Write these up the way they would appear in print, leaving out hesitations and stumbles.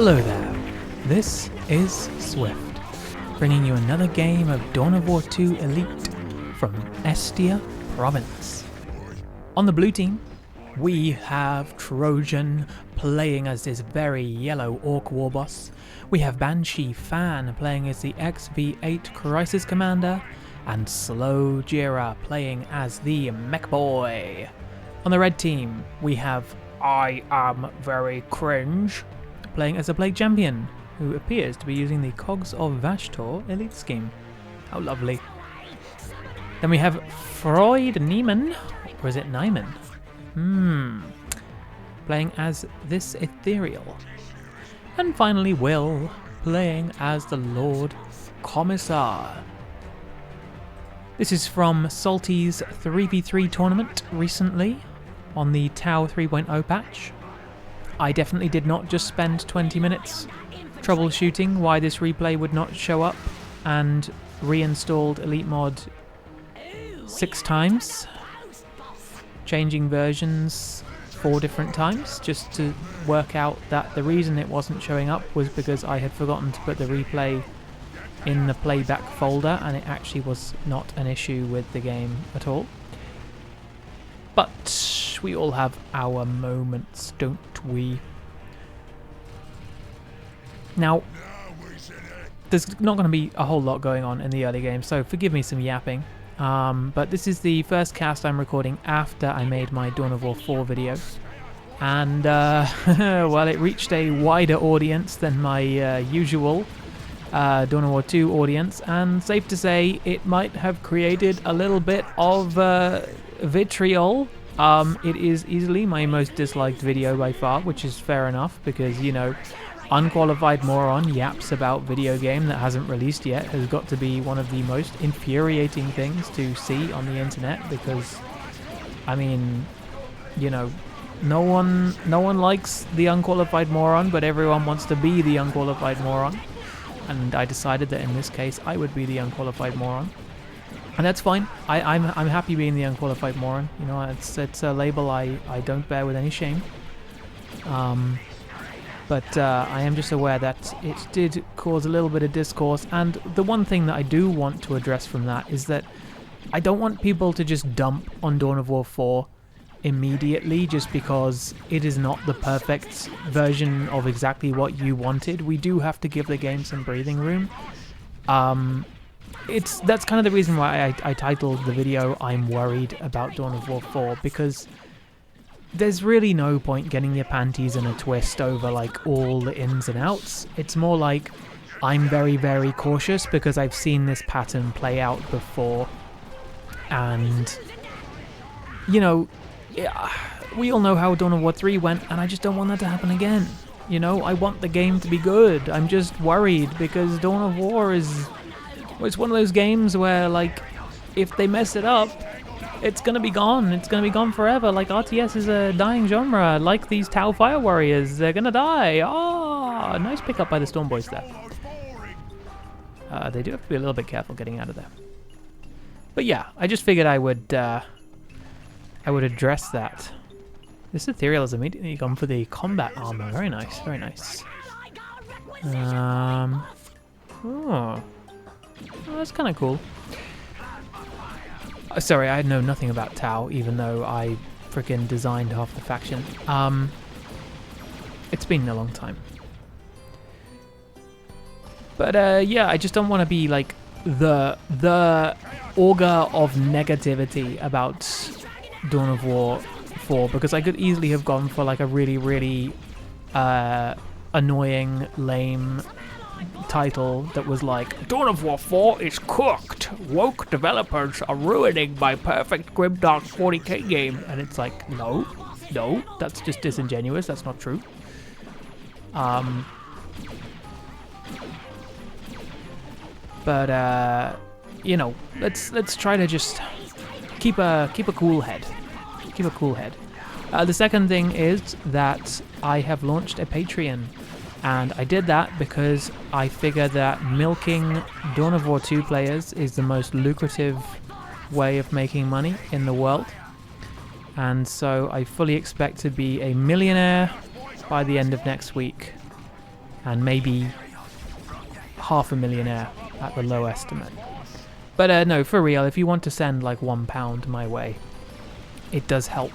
Hello there, this is Swift, bringing you another game of Dawn of War 2 Elite from Estia Province. On the blue team, we have Trojan playing as this very yellow Ork warboss. We have Banshee Fan playing as the XV8 Crisis Commander, and Slow Jira playing as the Mech Boy. On the red team, we have I Am Very Cringe playing as a Plague Champion, who appears to be using the Cogs of Vashtor Elite scheme. How lovely. Then we have Freud Neiman, or is it Nyman? Playing as this Ethereal. And finally Will, playing as the Lord Commissar. This is from Salty's 3v3 tournament recently on the Tau 3.0 patch. I definitely did not just spend 20 minutes troubleshooting why this replay would not show up and reinstalled Elite Mod 6 times, changing versions 4 different times just to work out that the reason it wasn't showing up was because I had forgotten to put the replay in the playback folder, and it actually was not an issue with the game at all. But we all have our moments, don't we? Now, there's not going to be a whole lot going on in the early game, so forgive me some yapping. But this is the first cast I'm recording after I made my Dawn of War 4 video. And, well, it reached a wider audience than my usual Dawn of War 2 audience, and safe to say it might have created a little bit of vitriol. It is easily my most disliked video by far, which is fair enough because, you know, unqualified moron yaps about video game that hasn't released yet has got to be one of the most infuriating things to see on the internet, because, I mean, you know, no one likes the unqualified moron, but everyone wants to be the unqualified moron. And I decided that in this case I would be the unqualified moron, and that's fine. I'm happy being the unqualified moron. You know, it's a label I don't bear with any shame. But I am just aware that it did cause a little bit of discourse, and the one thing that I do want to address from that is that I don't want people to just dump on Dawn of War 4 immediately just because it is not the perfect version of exactly what you wanted. We do have to give the game some breathing room. That's kind of the reason why I titled the video I'm Worried About Dawn of War 4, because there's really no point getting your panties in a twist over like all the ins and outs. It's more like I'm very, very cautious because I've seen this pattern play out before, and you know, yeah, we all know how Dawn of War 3 went, and I just don't want that to happen again. You know, I want the game to be good. I'm just worried because Dawn of War it's one of those games where, like, if they mess it up, it's gonna be gone. It's gonna be gone forever. Like, RTS is a dying genre. Like these Tau Fire Warriors, they're gonna die. Oh, nice pickup by the Storm Boys there. They do have to be a little bit careful getting out of there. But yeah, I just figured I would address that. This Ethereal has immediately gone for the combat armor. Very nice, very nice. Oh, that's kind of cool. Sorry, I know nothing about Tau, even though I freaking designed half the faction. It's been a long time. But yeah, I just don't want to be like the augur of negativity about Dawn of War 4, because I could easily have gone for like a really, really annoying, lame title that was like, Dawn of War 4 is cooked. Woke developers are ruining my perfect grimdark 40k game. And it's like, no, that's just disingenuous. That's not true. But you know, let's try to just keep a cool head. Keep a cool head. The second thing is that I have launched a Patreon, and I did that because I figure that milking Dawn of War 2 players is the most lucrative way of making money in the world. And so I fully expect to be a millionaire by the end of next week. and maybe half a millionaire at the low estimate. But no, for real, if you want to send like £1 my way, it does help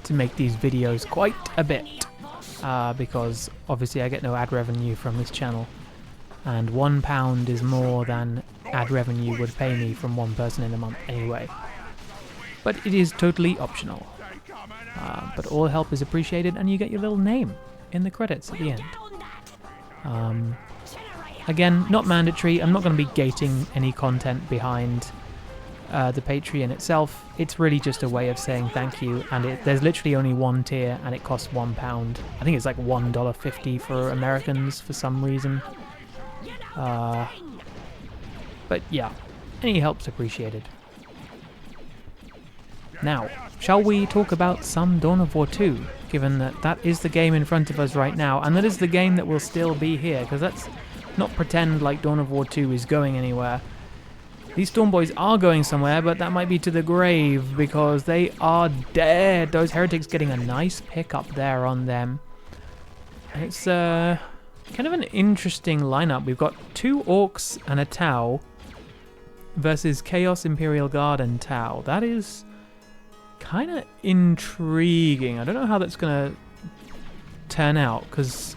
to make these videos quite a bit, because obviously I get no ad revenue from this channel, and £1 is more than ad revenue would pay me from one person in a month anyway. But it is totally optional. But all help is appreciated, and you get your little name in the credits at the end. Again, not mandatory. I'm not going to be gating any content behind the Patreon itself. It's really just a way of saying thank you, and there's literally only one tier, and it costs £1. I think it's like $1.50 for Americans for some reason. But yeah, any help's appreciated. Now, shall we talk about some Dawn of War 2, given that that is the game in front of us right now, and that is the game that will still be here, because let's not pretend like Dawn of War 2 is going anywhere. These Storm Boys are going somewhere, but that might be to the grave, because they are dead. Those heretics getting a nice pickup there on them. And it's kind of an interesting lineup. We've got 2 Orcs and a Tau versus Chaos, Imperial Guard, and Tau. That is kind of intriguing. I don't know how that's going to turn out, because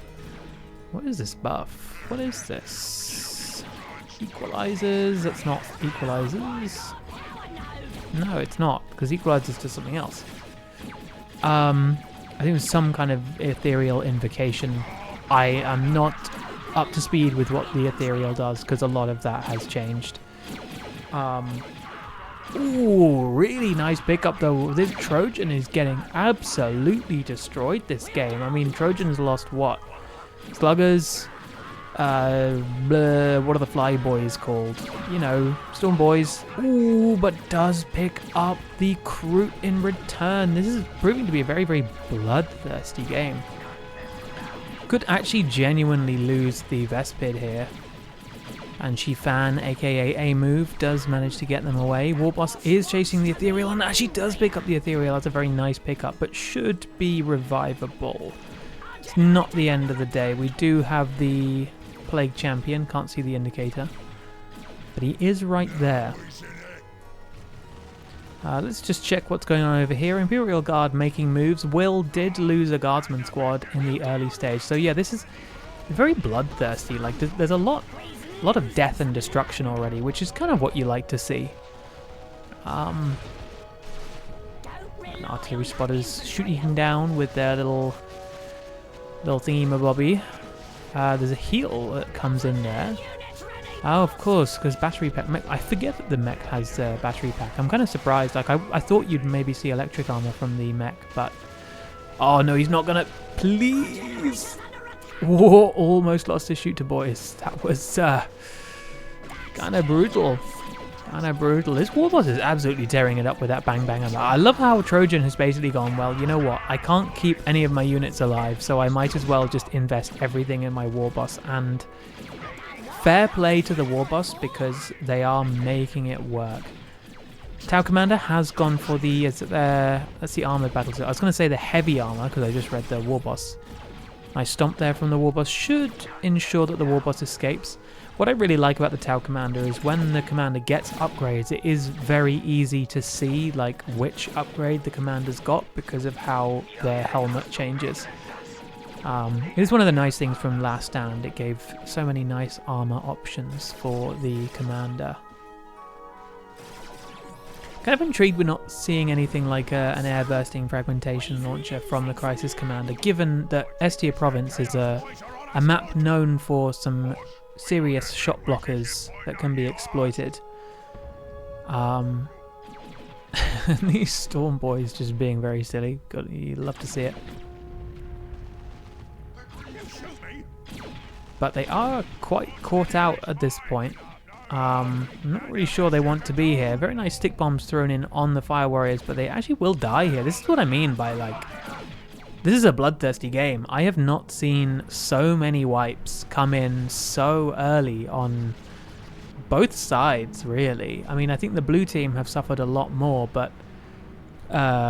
what is this buff? What is this? Equalizers? That's not equalizers. No, it's not, because equalizers to something else. I think it was some kind of ethereal invocation. I am not up to speed with what the ethereal does, because a lot of that has changed. Ooh, really nice pickup though. This Trojan is getting absolutely destroyed this game. I mean, Trojans lost what? Sluggers, what are the fly boys called? You know, Storm Boys. Ooh, but does pick up the Kroot in return. This is proving to be a very, very bloodthirsty game. Could actually genuinely lose the Vespid here. And Chephren, aka A-Move, does manage to get them away. Warboss is chasing the Ethereal, and actually does pick up the Ethereal. That's a very nice pickup, but should be revivable. It's not the end of the day. We do have the Plague Champion, can't see the indicator, but he is right there. Let's just check what's going on over here. Imperial Guard making moves. Will did lose a Guardsman squad in the early stage, so yeah, this is very bloodthirsty. Like, there's a lot of death and destruction already, which is kind of what you like to see. Artillery spotters shooting him down with their little thingy-mabobby. There's a heal that comes in there. Oh, of course, because battery pack. I forget that the mech has battery pack. I'm kind of surprised. Like, I thought you'd maybe see electric armor from the mech, but oh no, he's not gonna. Please. Whoa, almost lost his shoot to boys. That was kind of brutal. Kind of brutal. This Warboss is absolutely tearing it up with that bang bang. I love how Trojan has basically gone, well, you know what? I can't keep any of my units alive, so I might as well just invest everything in my Warboss. And fair play to the Warboss, because they are making it work. Tau Commander has gone for the, that's the armored battle. I was going to say the heavy armor, because I just read the Warboss. Nice stomp there from the Warboss should ensure that the Warboss escapes. What I really like about the Tau Commander is when the Commander gets upgrades, it is very easy to see like which upgrade the Commander's got because of how their helmet changes. It is one of the nice things from Last Stand. It gave so many nice armor options for the Commander. Kind of intrigued we're not seeing anything like an air-bursting fragmentation launcher from the Crisis Commander, given that Estia Province is a map known for some serious shot blockers that can be exploited. These Storm Boys just being very silly. You'd love to see it. But they are quite caught out at this point. I'm not really sure they want to be here. Very nice stick bombs thrown in on the Fire Warriors, but they actually will die here. This is what I mean by, like, this is a bloodthirsty game. I have not seen so many wipes come in so early on both sides, really. I mean, I think the blue team have suffered a lot more, but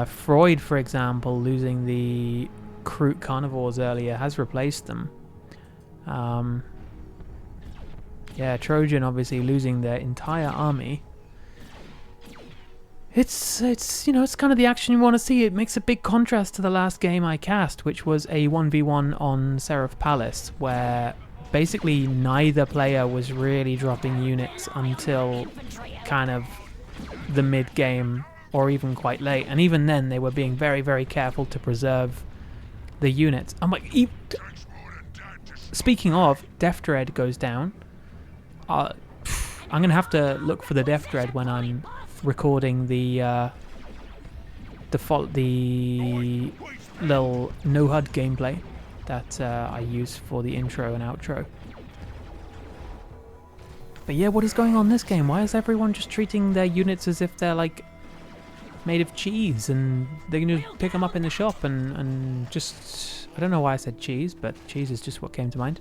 Freud, for example, losing the Kroot Carnivores earlier has replaced them. Yeah, Trojan obviously losing their entire army. It's you know, it's kind of the action you want to see. It makes a big contrast to the last game I cast, which was a 1v1 on Praxis Palace, where basically neither player was really dropping units until kind of the mid game or even quite late, and even then they were being very, very careful to preserve the units. I'm like, speaking of, Death Dread goes down. I'm gonna have to look for the Death Dread when I'm recording the little no HUD gameplay that I use for the intro and outro. But yeah, what is going on this game? Why is everyone just treating their units as if they're like made of cheese and they can just pick them up in the shop and just... I don't know why I said cheese, but cheese is just what came to mind.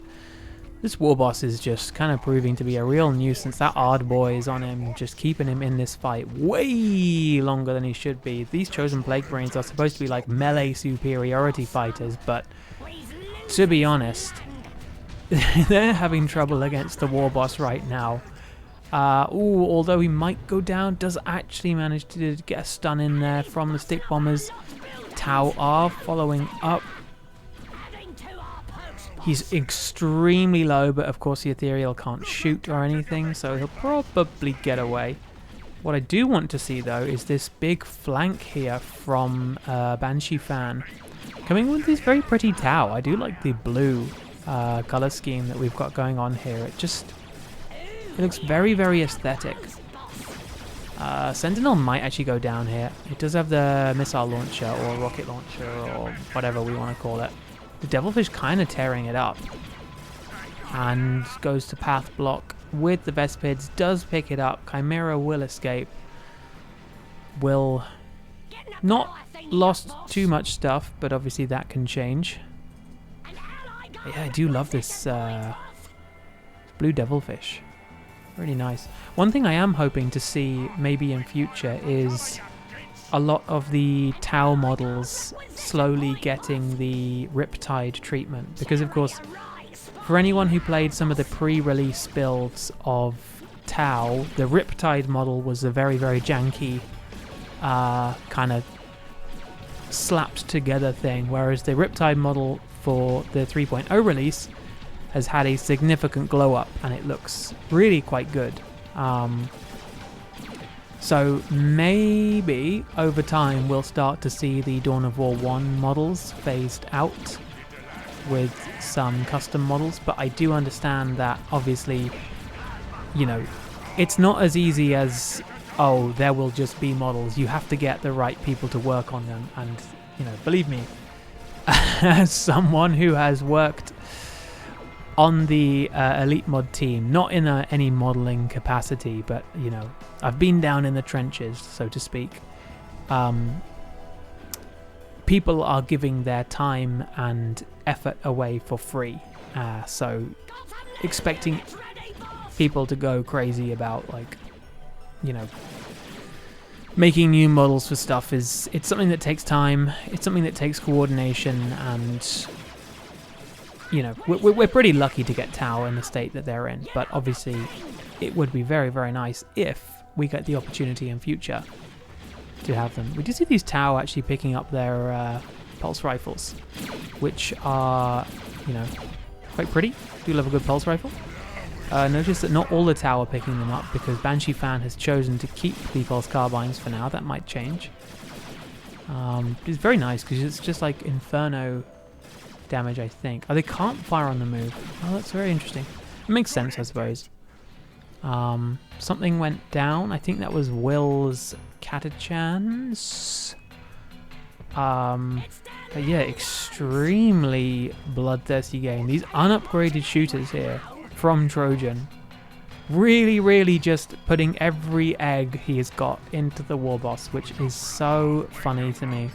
This war boss is just kind of proving to be a real nuisance. That Ard boy is on him, just keeping him in this fight way longer than he should be. These chosen Plague Brains are supposed to be like melee superiority fighters, but to be honest, they're having trouble against the war boss right now. Although he might go down, does actually manage to get a stun in there from the stick bombers. Tau are following up. He's extremely low, but of course the Ethereal can't shoot or anything, so he'll probably get away. What I do want to see though is this big flank here from Banshee Fan, coming with this very pretty Tau. I do like the blue color scheme that we've got going on here. It looks very, very aesthetic. Sentinel might actually go down here. It does have the missile launcher or rocket launcher or whatever we want to call it. The Devilfish kind of tearing it up and goes to path block with the Vespids, does pick it up. Chimera will escape. Will not lost too much stuff, but obviously that can change. But yeah, I do love this blue Devilfish. Really nice. One thing I am hoping to see maybe in future is a lot of the Tau models slowly getting the Riptide treatment, because of course for anyone who played some of the pre-release builds of Tau, the Riptide model was a very, very janky kind of slapped together thing, whereas the Riptide model for the 3.0 release has had a significant glow up and it looks really quite good. So maybe over time we'll start to see the Dawn of War 1 models phased out with some custom models, but I do understand that obviously, you know, it's not as easy as, oh, there will just be models. You have to get the right people to work on them, and, you know, believe me, as someone who has worked on the Elite Mod team, not in any modeling capacity, but, you know, I've been down in the trenches, so to speak. People are giving their time and effort away for free, so expecting people to go crazy about, like, you know, making new models for stuff it's something that takes time, it's something that takes coordination, and, you know, we're pretty lucky to get Tau in the state that they're in, but obviously it would be very, very nice if we get the opportunity in future to have them. We do see these Tau actually picking up their pulse rifles, which are, you know, quite pretty. Do love a good pulse rifle. Notice that not all the Tau are picking them up because Banshee Fan has chosen to keep the pulse carbines for now. That might change. It's very nice because it's just like Inferno damage, I think. Oh, they can't fire on the move. Oh, that's very interesting. It makes sense, I suppose. Something went down. I think that was Will's Catachans. But yeah, extremely bloodthirsty game. These unupgraded shooters here from Trojan, really, really just putting every egg he has got into the war boss, which is so funny to me.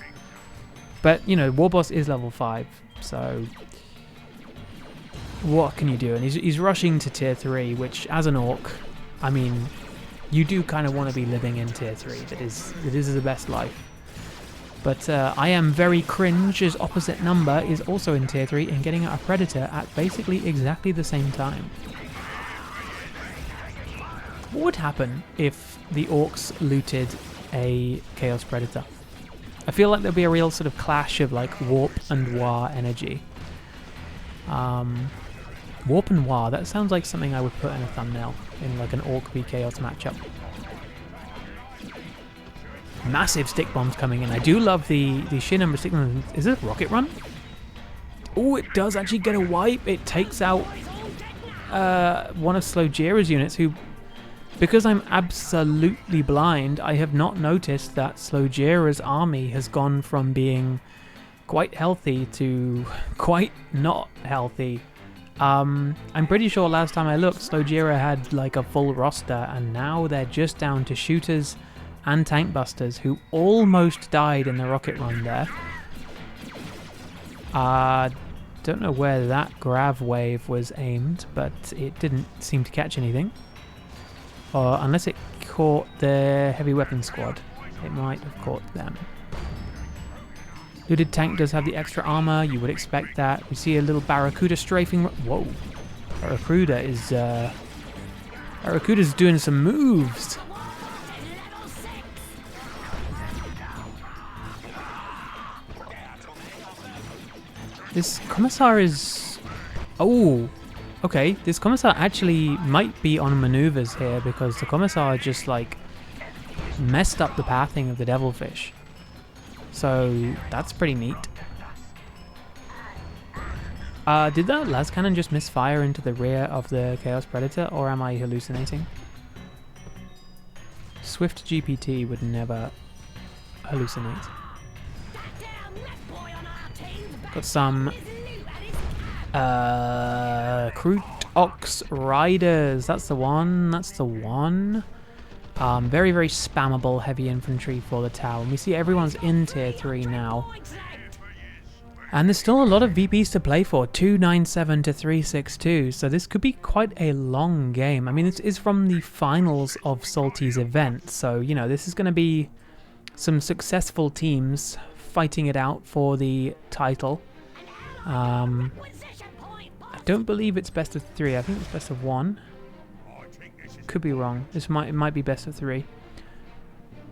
But, you know, war boss is level 5, so what can you do? And he's rushing to tier 3, which, as an orc, I mean, you do kind of want to be living in tier 3. That is the best life. But I am very cringe as opposite number is also in tier 3 and getting out a predator at basically exactly the same time. What would happen if the orcs looted a Chaos Predator? I feel like there'd be a real sort of clash of like Warp and Waaagh energy. Warp and Waaagh, that sounds like something I would put in a thumbnail in like an Orc v Chaos matchup. Massive stick bombs coming in. I do love the sheer number of stick bombs. Is it a rocket run? Oh, it does actually get a wipe. It takes out one of Slogera's units who, because I'm absolutely blind, I have not noticed that Slogera's army has gone from being quite healthy to quite not healthy. I'm pretty sure last time I looked, Slogera had like a full roster, and now they're just down to shooters and tank busters who almost died in the rocket run there. Don't know where that grav wave was aimed, but it didn't seem to catch anything. Or unless it caught the heavy weapon squad, it might have caught them. Looted tank does have the extra armor, you would expect that. We see a little Barracuda strafing. Whoa, Barracuda's doing some moves. This Commissar is... Oh, okay. This Commissar actually might be on maneuvers here because the Commissar just like messed up the pathing of the Devilfish. So that's pretty neat. Did that las cannon just misfire into the rear of the Chaos Predator, or am I hallucinating? Swift GPT would never hallucinate. Got some Greatork Riders. That's the one. That's the one. Very, very spammable heavy infantry for the tower. And we see everyone's in tier 3 now. And there's still a lot of VPs to play for. 297 to 362. So this could be quite a long game. I mean, this is from the finals of Salty's event. So, you know, this is going to be some successful teams fighting it out for the title. I don't believe it's best of 3. I think it's best of 1. Could be wrong. It might be best of 3.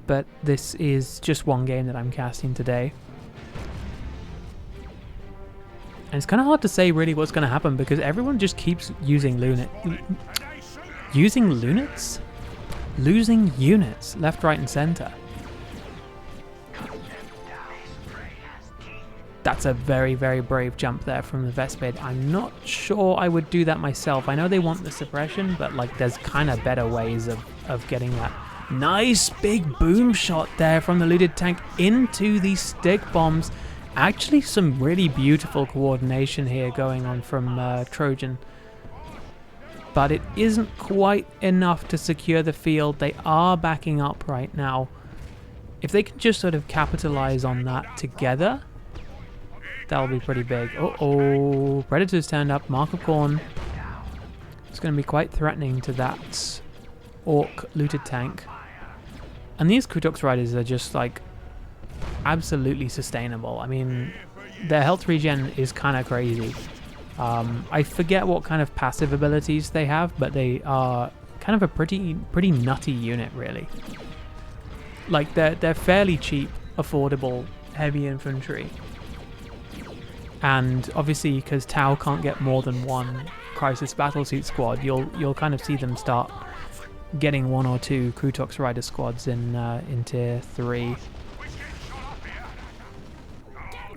But this is just one game that I'm casting today. And it's kind of hard to say really what's going to happen because everyone just keeps using Losing units left, right and center. That's a very, very brave jump there from the Vespid. I'm not sure I would do that myself. I know they want the suppression, but like there's kind of better ways of getting that. Nice big boom shot there from the looted tank into the stick bombs. Actually some really beautiful coordination here going on from Trojan. But it isn't quite enough to secure the field. They are backing up right now. If they can just sort of capitalize on that together, that'll be pretty big. Uh-oh, Predators turned up, Mark of Khorne. It's going to be quite threatening to that Orc looted tank. And these Greatork Riders are just like absolutely sustainable. I mean, their health regen is kind of crazy. I forget what kind of passive abilities they have, but they are kind of a pretty nutty unit, really. Like they're fairly cheap, affordable heavy infantry. And obviously, because Tau can't get more than one Crisis Battlesuit squad, you'll kind of see them start getting 1 or 2 Greatork Rider squads in tier 3.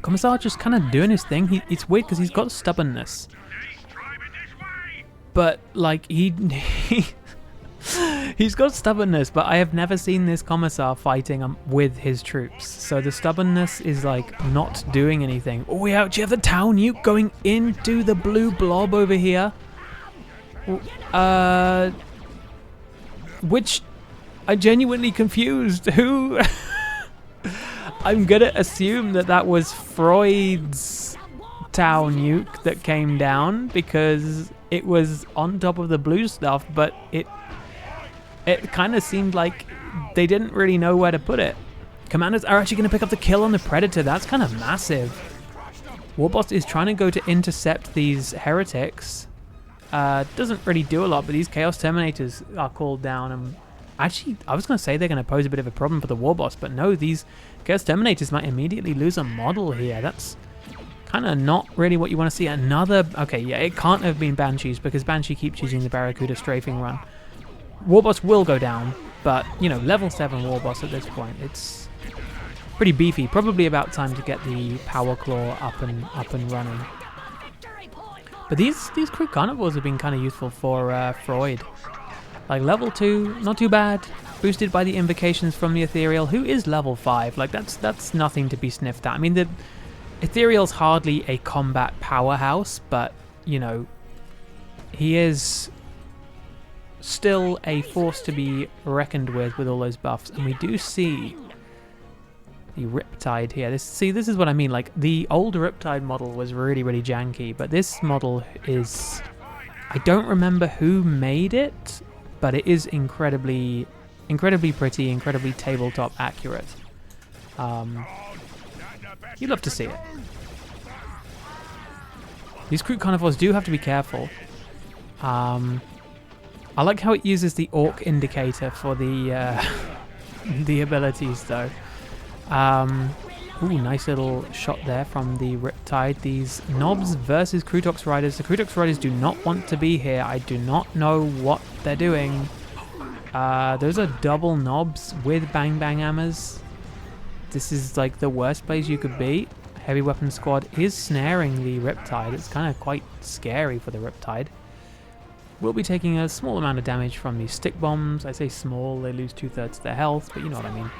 Commissar just kind of doing his thing. It's weird because he's got stubbornness, but like he's got stubbornness. But I have never seen this Commissar fighting with his troops. So the stubbornness is like not doing anything. Oh, we actually have the Tau nuke going into the blue blob over here. Which I genuinely confused. Who? I'm gonna assume that was Freud's Tau nuke that came down because it was on top of the blue stuff, but it kind of seemed like they didn't really know where to put it. Commanders are actually going to pick up the kill on the Predator. That's kind of massive. Warboss is trying to go to intercept these heretics. Doesn't really do a lot, but these Chaos Terminators are called down. And actually, I was going to say they're going to pose a bit of a problem for the Warboss, but no, these Chaos Terminators might immediately lose a model here. That's kind of not really what you want to see. Another... Okay, yeah, it can't have been Banshees because Banshee keeps using the Barracuda strafing run. Warboss will go down, but, you know, level 7 Warboss at this point. It's pretty beefy. Probably about time to get the Power Claw up and running. But these Crew Carnivores have been kind of useful for Freud. Like, level 2, not too bad. Boosted by the invocations from the Ethereal, who is level 5. Like, that's nothing to be sniffed at. I mean, the Ethereal's hardly a combat powerhouse, but, you know, he is still a force to be reckoned with all those buffs. And we do see the Riptide here. This is what I mean. Like, the old Riptide model was really, really janky, but this model is... I don't remember who made it, but it is incredibly pretty, incredibly tabletop accurate. You'd love to see it. These Crew Carnivores do have to be careful. I like how it uses the Ork indicator for the the abilities, though. Ooh, nice little shot there from the Riptide. These Knobs versus Krutox Riders. The Krutox Riders do not want to be here. I do not know what they're doing. Those are double Knobs with Bang Bang Hammers. This is like the worst place you could be. Heavy Weapon Squad is snaring the Riptide. It's kind of quite scary for the Riptide. We'll be taking a small amount of damage from these stick bombs. I say small, they lose 2/3 of their health, but you know what I mean.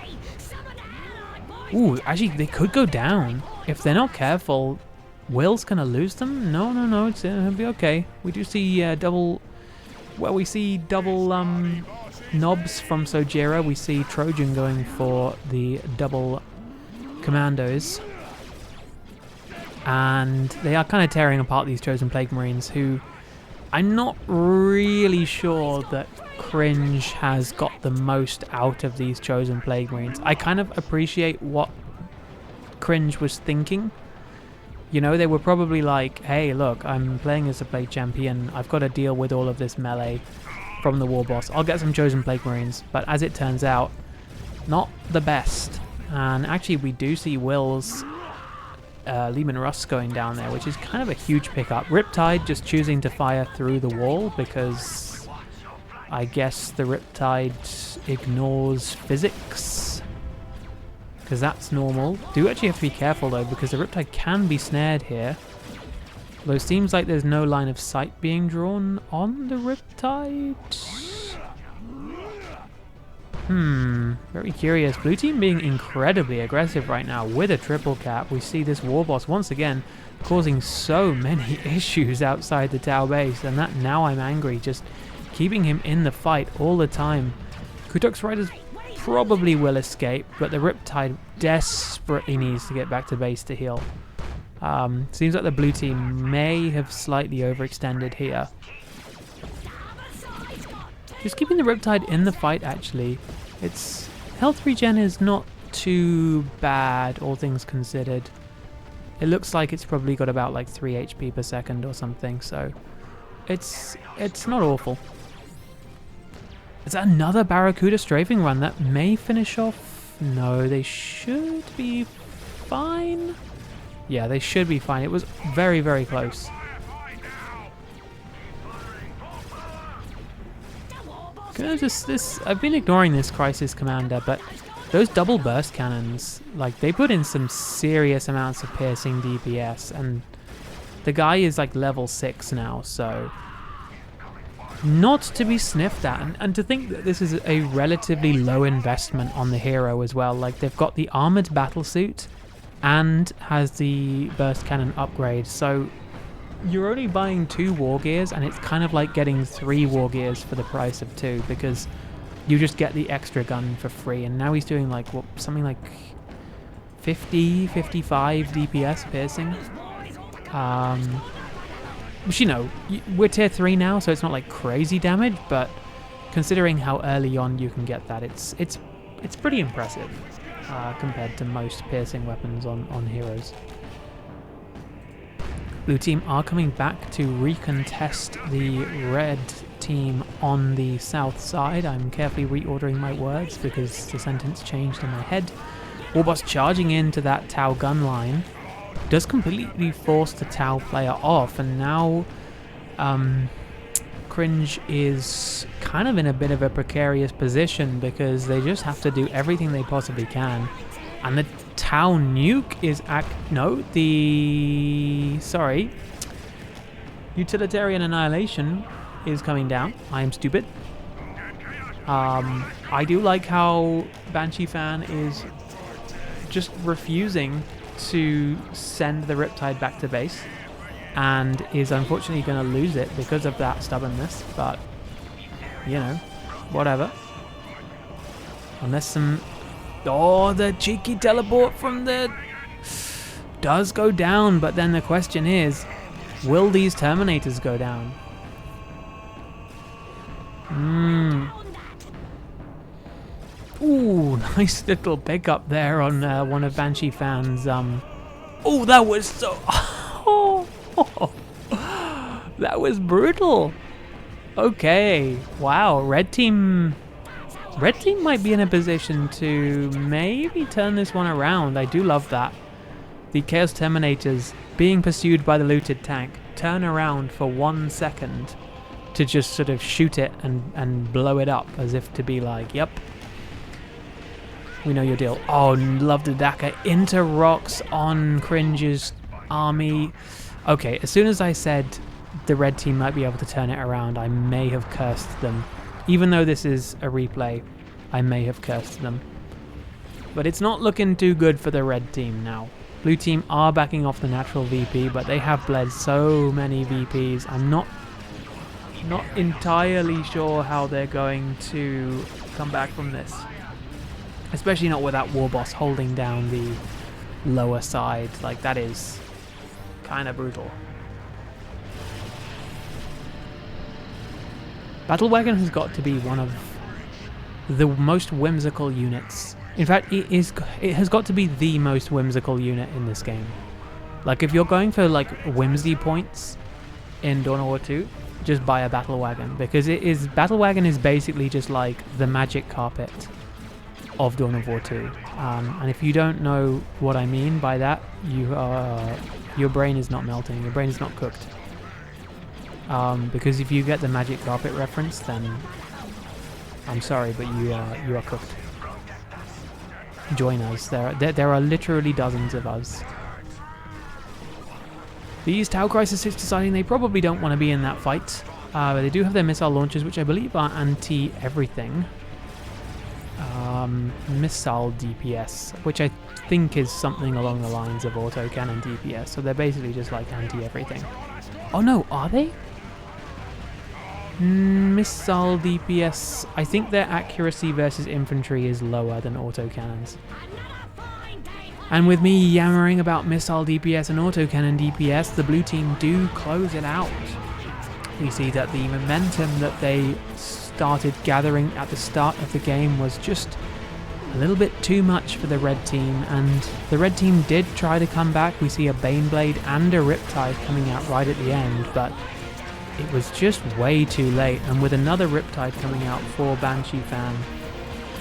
Ooh, actually, they could go down. If they're not careful, Will's gonna lose them? No, it's gonna be okay. We do see double... Well, we see double Knobs from Sojira. We see Trojan going for the double Commandos. And they are kind of tearing apart these Chosen Plague Marines, who... I'm not really sure that Cringe has got the most out of these Chosen Plague Marines. I kind of appreciate what Cringe was thinking. You know, they were probably like, hey, look, I'm playing as a Plague Champion. I've got to deal with all of this melee from the War Boss. I'll get some Chosen Plague Marines. But as it turns out, not the best. And actually, we do see Will's Lehman Russ going down there, which is kind of a huge pickup. Riptide just choosing to fire through the wall because I guess the Riptide ignores physics, because that's normal. Do actually have to be careful though, because the Riptide can be snared here. Although it seems like there's no line of sight being drawn on the Riptide. Very curious. Blue team being incredibly aggressive right now with a triple cap. We see this Warboss once again causing so many issues outside the Tau base, and that now I'm angry, just keeping him in the fight all the time. Krutox Riders probably will escape, but the Riptide desperately needs to get back to base to heal. Seems like the blue team may have slightly overextended here. Just keeping the Riptide in the fight, actually. Its health regen is not too bad, all things considered. It looks like it's probably got about like 3 HP per second or something, so it's not awful. Is that another Barracuda strafing run? That may finish off... No, they should be fine. Yeah, they should be fine. It was very, very close. I've been ignoring this Crisis Commander, but those double burst cannons, like, they put in some serious amounts of piercing DPS, and the guy is like level 6 now, so not to be sniffed at. And to think that this is a relatively low investment on the hero as well. Like, they've got the armored battlesuit and has the burst cannon upgrade, so you're only buying 2 war gears, and it's kind of like getting 3 war gears for the price of 2, because you just get the extra gun for free. And now he's doing like something like 50, 55 DPS piercing. Which, you know, we're tier 3 now, so it's not like crazy damage, but considering how early on you can get that, it's pretty impressive. compared to most piercing weapons on heroes. Blue team are coming back to recontest the red team on the south side. I'm carefully reordering my words because the sentence changed in my head. Warboss charging into that Tau gun line does completely force the Tau player off, and now Cringe is kind of in a bit of a precarious position because they just have to do everything they possibly can. And the Tau nuke is Utilitarian Annihilation is coming down. I am stupid. I do like how Banshee Fan is just refusing to send the Riptide back to base, and is unfortunately going to lose it because of that stubbornness, but you know, whatever. Unless some... Oh, the cheeky teleport from the... does go down, but then the question is, will these Terminators go down? Ooh, nice little pickup there on one of Banshee Fan's... Oh, that was so... that was brutal. Okay, wow, red team might be in a position to maybe turn this one around. I do love that. The Chaos Terminators being pursued by the looted tank turn around for 1 second to just sort of shoot it and blow it up as if to be like, yep, we know your deal. Oh, love the Daka into rocks on Cringe's army. Okay, as soon as I said the red team might be able to turn it around, I may have cursed them. Even though this is a replay, I may have cursed them. But it's not looking too good for the red team now. Blue team are backing off the natural VP, but they have bled so many VPs. I'm not entirely sure how they're going to come back from this. Especially not without Warboss holding down the lower side. Like, that is kind of brutal. Battle Wagon has got to be one of the most whimsical units. In fact, it has got to be the most whimsical unit in this game. Like, if you're going for like whimsy points in Dawn of War 2, just buy a Battle Wagon, because Battle Wagon is basically just like the magic carpet of Dawn of War 2. And if you don't know what I mean by that, your brain is not melting, your brain is not cooked. Because if you get the magic carpet reference, then I'm sorry, but you are cooked. Join us. There are literally dozens of us. These Tau Crisis 6 deciding they probably don't want to be in that fight. But they do have their missile launchers, which I believe are anti-everything. Missile DPS, which I think is something along the lines of autocannon DPS. So they're basically just like anti-everything. Oh no, are they? Missile DPS, I think their accuracy versus infantry is lower than autocannons. And with me yammering about missile DPS and autocannon DPS, the blue team do close it out. We see that the momentum that they started gathering at the start of the game was just a little bit too much for the red team, and the red team did try to come back. We see a Baneblade and a Riptide coming out right at the end, but it was just way too late, and with another Riptide coming out for Banshee Fan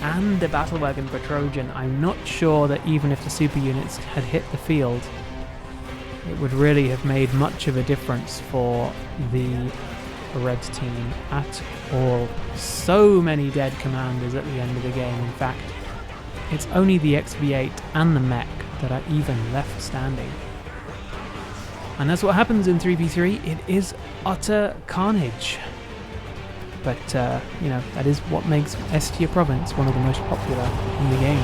and the Battle Wagon for Trojan, I'm not sure that even if the super units had hit the field, it would really have made much of a difference for the red team at all. So many dead commanders at the end of the game. In fact, it's only the XV8 and the mech that are even left standing. And that's what happens in 3v3. It is utter carnage. But, you know, that is what makes Estia Province one of the most popular in the game.